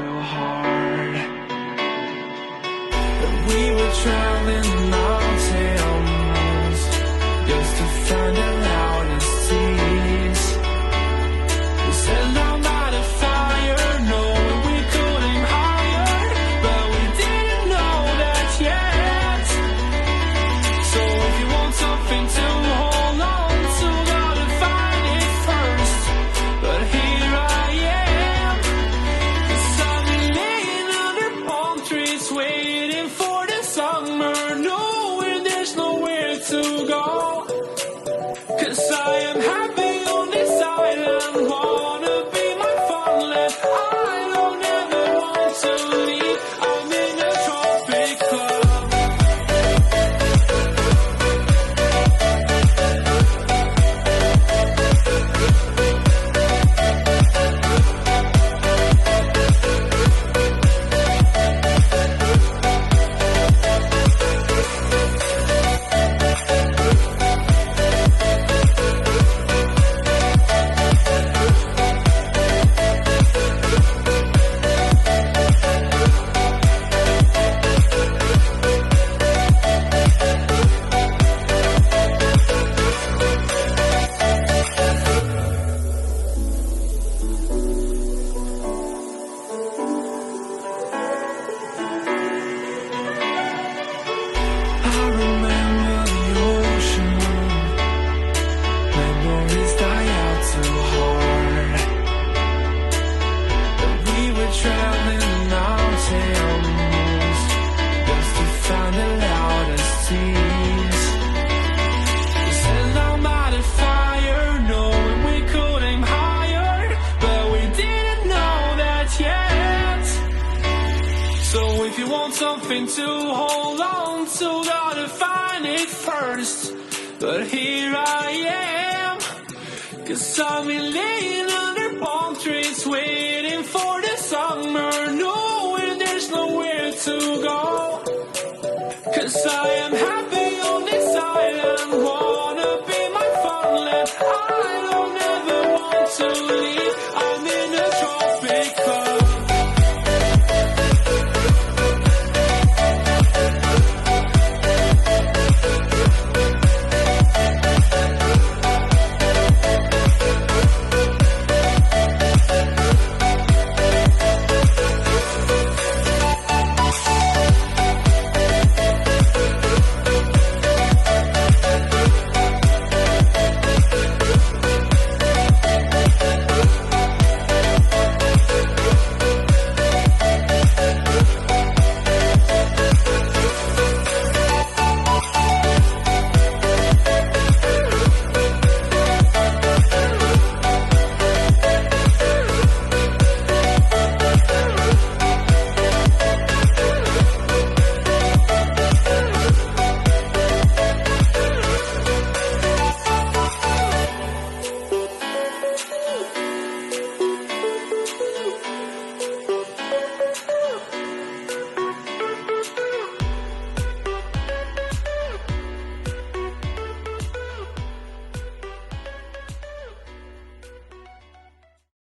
too hard. But we were traveling the mountains just to find the loudest tears. We set down by the fire, knowing we could aim higher, but we didn't know that yet. So if you want something to hold on to, gotta find it first. But here I am, 'cause I've been laying under palm trees, waiting for the summer, knowing there's nowhere to go. 'Cause I am happy on this island, wanna be my farmland. I don't ever want to leave, I'm in a tropic club. I remember the ocean, memories die out too hard. But we were traveling the mountains just to find the loudest tears. We sat down by the fire, knowing we could aim higher, but we didn't know that yet. So if you want something to hold on to, gotta find it first. But here I am, 'cause I've been laying under palm trees, waiting for the summer,